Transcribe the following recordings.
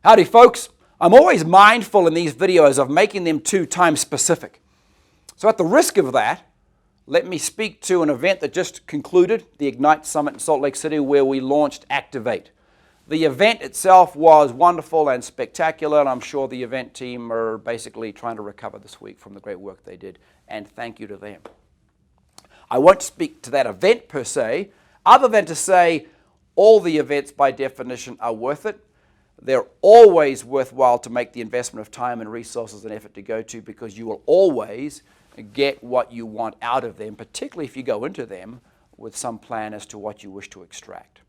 Howdy folks, I'm always mindful in these videos of making them too time specific. So at the risk of that, let me speak to an event that just concluded, the Ignite Summit in Salt Lake City, where we launched Activate. The event itself was wonderful and spectacular, and I'm sure the event team are basically trying to recover this week from the great work they did, and thank you to them. I won't speak to that event per se, other than to say all the events by definition are worth it. They're always worthwhile to make the investment of time and resources and effort to go to, because you will always get what you want out of them, particularly if you go into them with some plan as to what you wish to extract.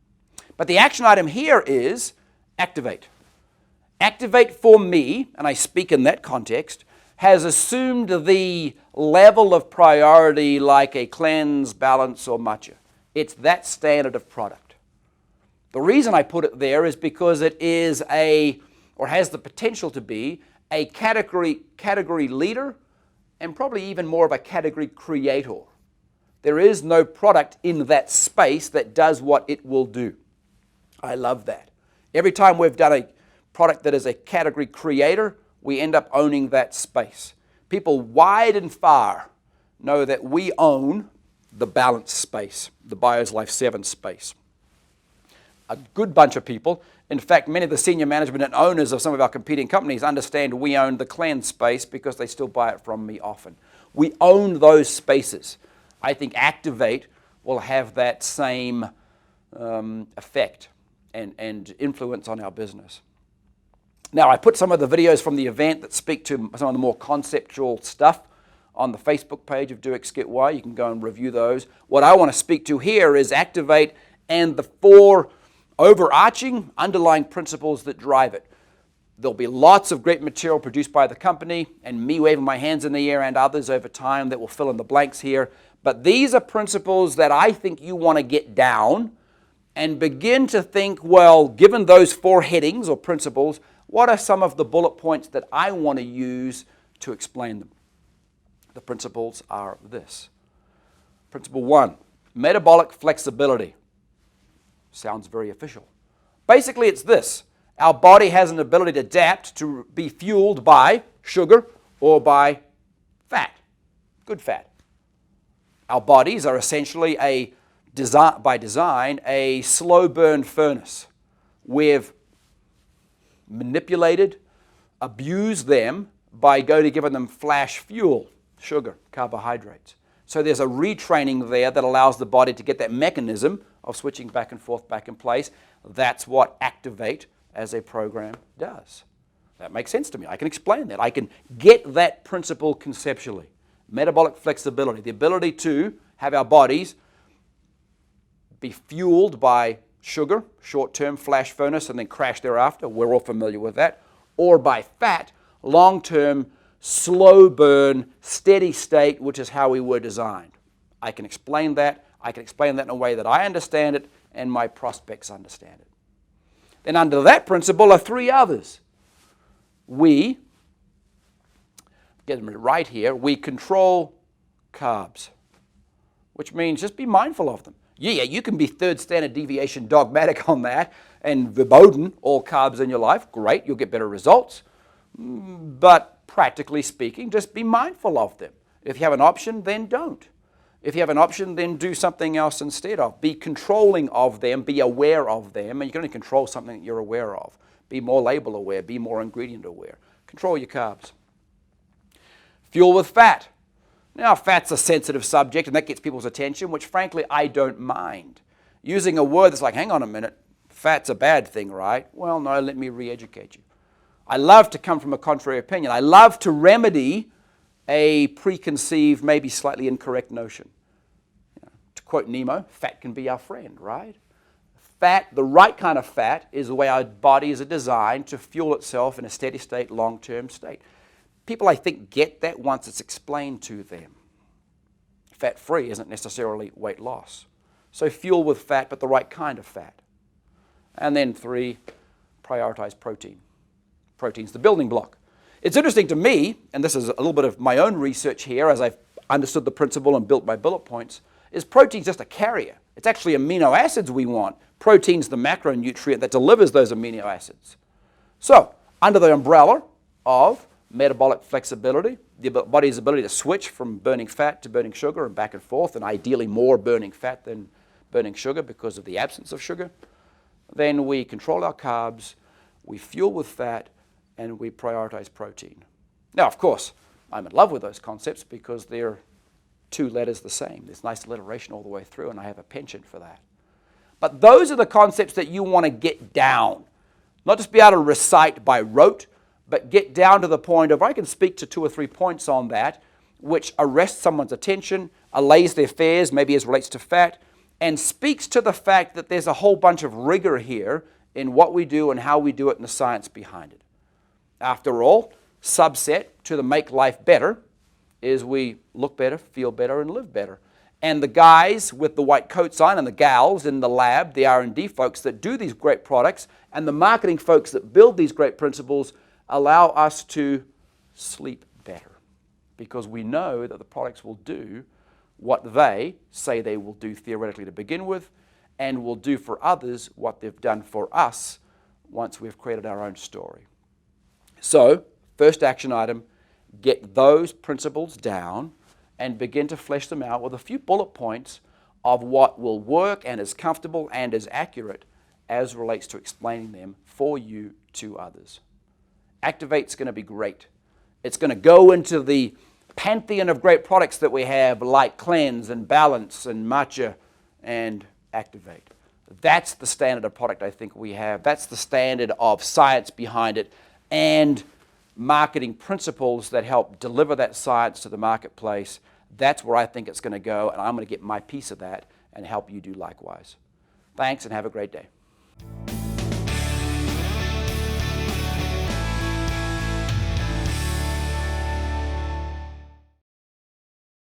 But the action item here is Activate. Activate for me, and I speak in that context, has assumed the level of priority like a cleanse, balance, or matcha. It's that standard of product. The reason I put it there is because it is or has the potential to be, a category leader and probably even more of a category creator. There is no product in that space that does what it will do. I love that. Every time we've done a product that is a category creator, we end up owning that space. People wide and far know that we own the balance space, the BioSlife 7 space. A good bunch of people, in fact, many of the senior management and owners of some of our competing companies understand we own the cleanse space because they still buy it from me often. We own those spaces. I think Activate will have that same effect and influence on our business. Now, I put some of the videos from the event that speak to some of the more conceptual stuff on the Facebook page of Do X Get Y. You can go and review those. What I want to speak to here is Activate and the 4 overarching underlying principles that drive it. There'll be lots of great material produced by the company and me waving my hands in the air and others over time that will fill in the blanks here. But these are principles that I think you want to get down and begin to think, well, given those 4 headings or principles, what are some of the bullet points that I want to use to explain them? The principles are this. Principle 1, metabolic flexibility. Sounds very official. Basically, it's this. Our body has an ability to adapt to be fueled by sugar or by fat, good fat. Our bodies are essentially by design, a slow burn furnace. We've manipulated, abused them by giving them flash fuel, sugar, carbohydrates. So there's a retraining there that allows the body to get that mechanism of switching back and forth, back in place. That's what Activate as a program does. That makes sense to me. I can explain that. I can get that principle conceptually. Metabolic flexibility, the ability to have our bodies be fueled by sugar, short-term flash furnace, and then crash thereafter. We're all familiar with that. Or by fat, long-term, slow burn, steady state, which is how we were designed. I can explain that. I can explain that in a way that I understand it and my prospects understand it. Then under that principle are 3 others. We, get them right here, we control carbs, which means just be mindful of them. Yeah, you can be 3rd standard deviation dogmatic on that and verboten all carbs in your life. Great, you'll get better results. But practically speaking, just be mindful of them. If you have an option, then don't. If you have an option, then do something else instead of. Be controlling of them, be aware of them, and you can only control something that you're aware of. Be more label aware, be more ingredient aware. Control your carbs. Fuel with fat. Now, fat's a sensitive subject, and that gets people's attention, which frankly, I don't mind. Using a word that's like, hang on a minute, fat's a bad thing, right? Well, no, let me re-educate you. I love to come from a contrary opinion. I love to remedy a preconceived, maybe slightly incorrect notion. To quote Nemo, fat can be our friend, right? Fat, the right kind of fat, is the way our bodies are designed to fuel itself in a steady state, long-term state. People, I think, get that once it's explained to them. Fat-free isn't necessarily weight loss. So fuel with fat, but the right kind of fat. And then 3, prioritize protein. Protein's the building block. It's interesting to me, and this is a little bit of my own research here as I've understood the principle and built my bullet points, is protein's just a carrier. It's actually amino acids we want. Protein's the macronutrient that delivers those amino acids. So, under the umbrella of metabolic flexibility, the body's ability to switch from burning fat to burning sugar and back and forth, and ideally more burning fat than burning sugar because of the absence of sugar, then we control our carbs, we fuel with fat, and we prioritize protein. Now, of course, I'm in love with those concepts because they're two letters the same. There's nice alliteration all the way through, and I have a penchant for that. But those are the concepts that you want to get down. Not just be able to recite by rote, but get down to the point of, I can speak to 2 or 3 points on that, which arrests someone's attention, allays their fears, maybe as relates to fat, and speaks to the fact that there's a whole bunch of rigor here in what we do and how we do it and the science behind it. After all, subset to the make life better is we look better, feel better, and live better. And the guys with the white coats on and the gals in the lab, the R&D folks that do these great products, and the marketing folks that build these great principles allow us to sleep better because we know that the products will do what they say they will do theoretically to begin with, and will do for others what they've done for us once we've created our own story. So, first action item, get those principles down and begin to flesh them out with a few bullet points of what will work and is comfortable and is accurate as relates to explaining them for you to others. Activate's going to be great. It's going to go into the pantheon of great products that we have, like Cleanse and Balance and Matcha and Activate. That's the standard of product I think we have. That's the standard of science behind it and marketing principles that help deliver that science to the marketplace. That's where I think it's going to go, and I'm going to get my piece of that and help you do likewise. Thanks, and have a great day.